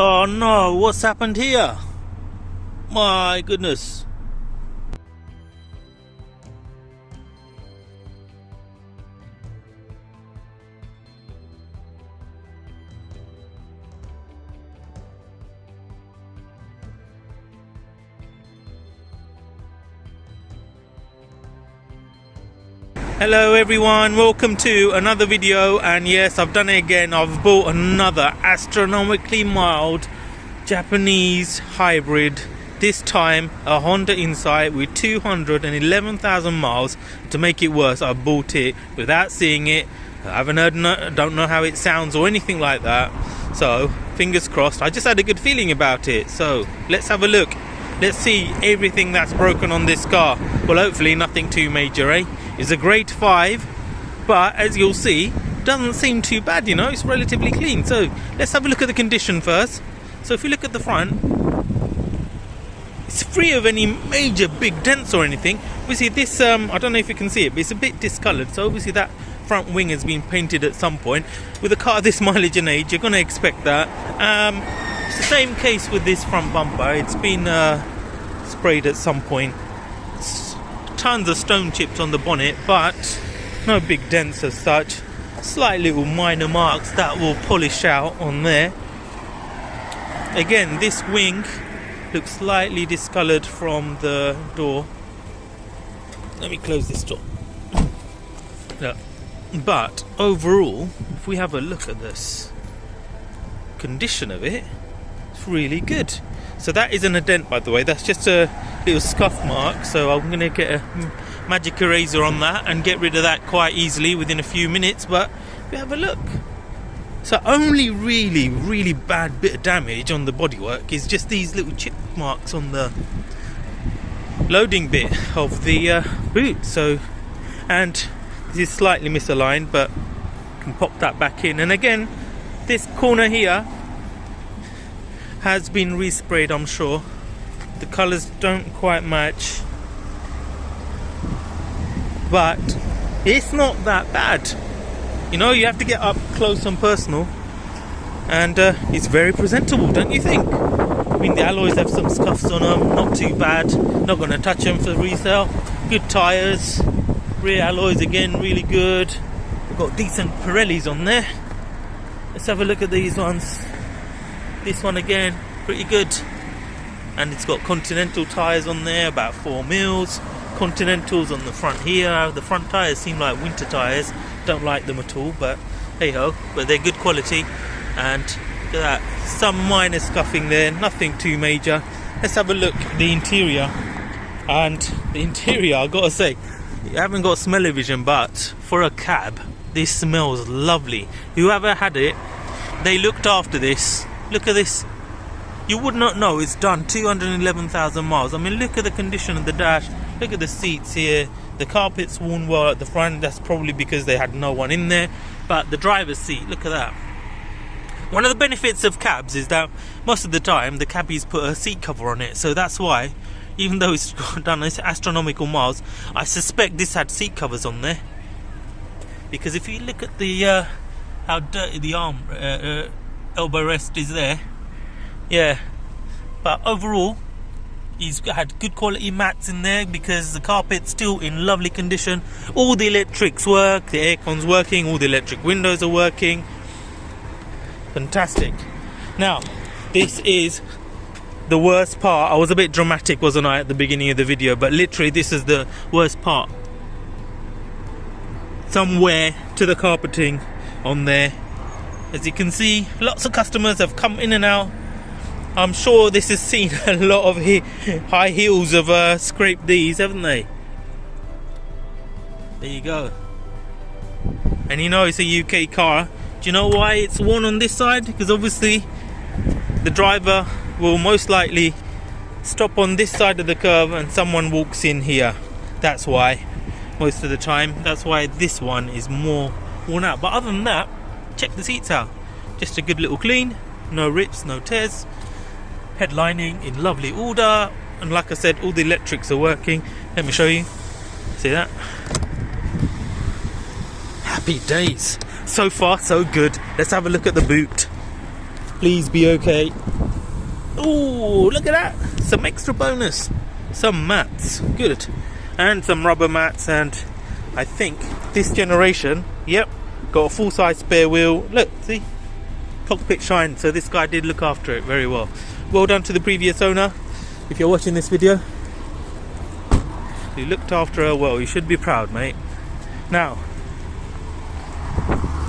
Oh no, what's happened here? My goodness. Hello everyone, welcome to another video, and yes, I've done it again. I've bought another astronomically mild Japanese hybrid, this time a Honda Insight with 211,000 miles. To make it worse, I bought it without seeing it. I haven't heard, don't know how it sounds or anything like that, so fingers crossed. I just had a good feeling about it, so let's have a look. Let's see everything that's broken on this car. Well, hopefully nothing too major, eh? It's a grade 5, but as you'll see, doesn't seem too bad, you know, it's relatively clean. So let's have a look at the condition first. So if you look at the front, it's free of any major big dents or anything. Obviously this, I don't know if you can see it, but it's a bit discoloured. So obviously that front wing has been painted at some point. With a car this mileage and age, you're going to expect that. It's the same case with this front bumper. It's been sprayed at some point. Tons of stone chips on the bonnet, but no big dents as such. Slight little minor marks that will polish out on there. Again, this wing looks slightly discoloured from the door. Let me close this door. No. But overall, if we have a look at this condition of it, it's really good. So that isn't a dent, by the way, that's just a little scuff mark. So I'm going to get a magic eraser on that and get rid of that quite easily within a few minutes. But if you have a look, so only really bad bit of damage on the bodywork is just these little chip marks on the loading bit of the boot. So, and this is slightly misaligned, but you can pop that back in. And again, this corner here has been resprayed, I'm sure. The colours don't quite match, but it's not that bad. You know, you have to get up close and personal, and it's very presentable, don't you think? I mean, the alloys have some scuffs on them, not too bad. Not going to touch them for resale. Good tyres, rear alloys again, really good. We've got decent Pirellis on there. Let's have a look at these ones. This one again, pretty good. And it's got Continental tyres on there, about 4 mils. Continentals on the front here. The front tyres seem like winter tyres. Don't like them at all, but hey ho. But they're good quality. And look at that, some minor scuffing there, nothing too major. Let's have a look at the interior. And the interior, I've got to say, you haven't got smell-o-vision, but for a cab, this smells lovely. Whoever had it, they looked after this. Look at this. You would not know it's done 211,000 miles. I mean, look at the condition of the dash. Look at the seats here. The carpet's worn well at the front. That's probably because they had no one in there. But the driver's seat, look at that. One of the benefits of cabs is that most of the time the cabbies put a seat cover on it. So that's why, even though it's done astronomical miles, I suspect this had seat covers on there. Because if you look at the how dirty the arm elbow rest is there, yeah. But overall, he's had good quality mats in there because the carpet's still in lovely condition. All the electrics work, the aircon's working, all the electric windows are working. Fantastic. Now, this is the worst part. I was a bit dramatic, wasn't I, at the beginning of the video, but literally this is the worst part. Some wear to the carpeting on there. As you can see, lots of customers have come in and out. I'm sure this has seen a lot of high heels have scraped these, haven't they? There you go. And you know it's a UK car. Do you know why it's worn on this side? Because obviously the driver will most likely stop on this side of the curve and someone walks in here. That's why, most of the time. That's why this one is more worn out. But other than that, check the seats out. Just a good little clean. No rips, no tears. Headlining in lovely order. And like I said, all the electrics are working. Let me show you. See that? Happy days. So far, so good. Let's have a look at the boot. Please be okay. Oh, look at that, some extra bonus, some mats, good, and some rubber mats. And I think this generation, yep, got a full-size spare wheel. Look, see, cockpit shine. So this guy did look after it very well. Well done to the previous owner. If you're watching this video, you looked after her well. You should be proud, mate. Now,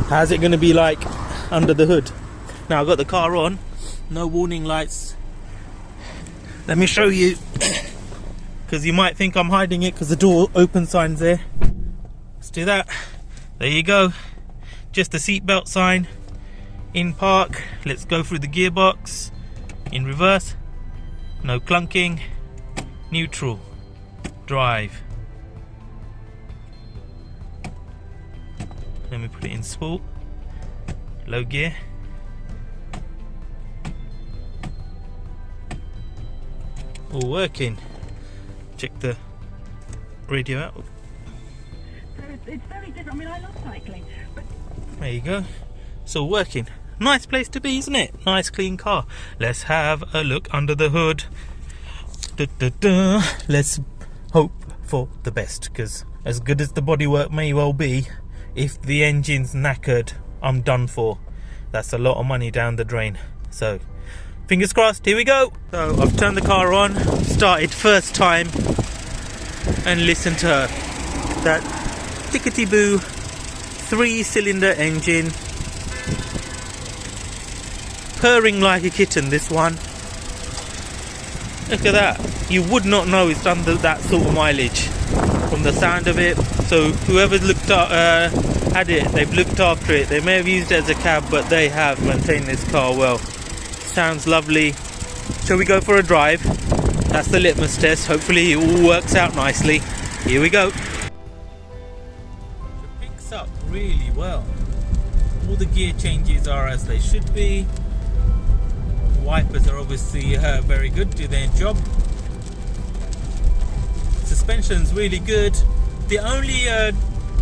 how's it going to be like under the hood? Now I've got the car on, no warning lights. Let me show you, because you might think I'm hiding it because the door open sign's there. Let's do that. There you go. Just the seatbelt sign. In park. Let's go through the gearbox. In reverse. No clunking. Neutral. Drive. Let me put it in sport. Low gear. All working. Check the radio out. It's very different. I mean, I love cycling, but there you go. It's all working. Nice place to be, isn't it? Nice clean car. Let's have a look under the hood. Let's hope for the best, because as good as the bodywork may well be, if the engine's knackered, I'm done for. That's a lot of money down the drain. So fingers crossed, here we go. So I've turned the car on, started first time, and listen to her. That tickety-boo 3-cylinder engine, purring like a kitten, this one. Look at that. You would not know it's done that sort of mileage from the sound of it. So whoever's had it, they've looked after it. They may have used it as a cab, but they have maintained this car well. Sounds lovely. Shall we go for a drive? That's the litmus test. Hopefully it all works out nicely. Here we go. It picks up really well. All the gear changes are as they should be. The wipers are obviously very good, do their job. Suspension's really good. The only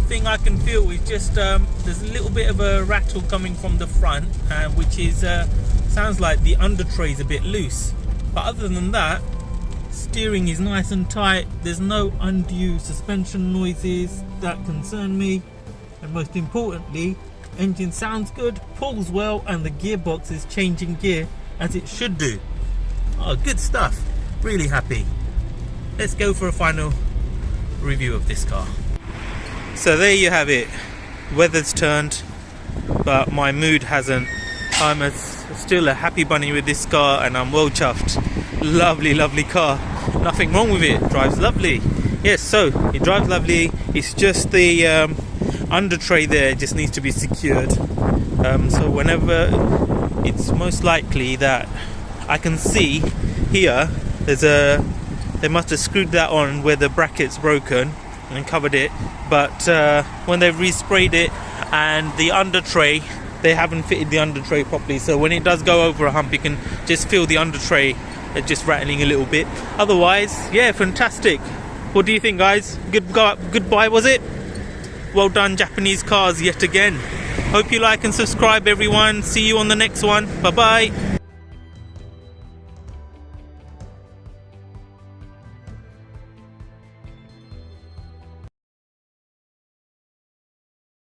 thing I can feel is just there's a little bit of a rattle coming from the front, which is sounds like the under tray's a bit loose. But other than that, steering is nice and tight. There's no undue suspension noises that concern me, and most importantly, engine sounds good, pulls well, and the gearbox is changing gear as it should do. Oh, good stuff. Really happy. Let's go for a final review of this car. So there you have it. Weather's turned, but my mood hasn't. I'm still a happy bunny with this car, and I'm well chuffed. Lovely, lovely car. Nothing wrong with it. Drives lovely. Yes, so it drives lovely. It's just the under tray there just needs to be secured. So whenever, it's most likely that I can see here, they must have screwed that on where the bracket's broken and covered it, but when they've resprayed it and the under tray, they haven't fitted the under tray properly, so when it does go over a hump, you can just feel the under tray just rattling a little bit. Otherwise, yeah, fantastic. What do you think, guys? Goodbye, was it? Well done, Japanese cars, yet again. Hope you like and subscribe, everyone. See you on the next one. Bye bye.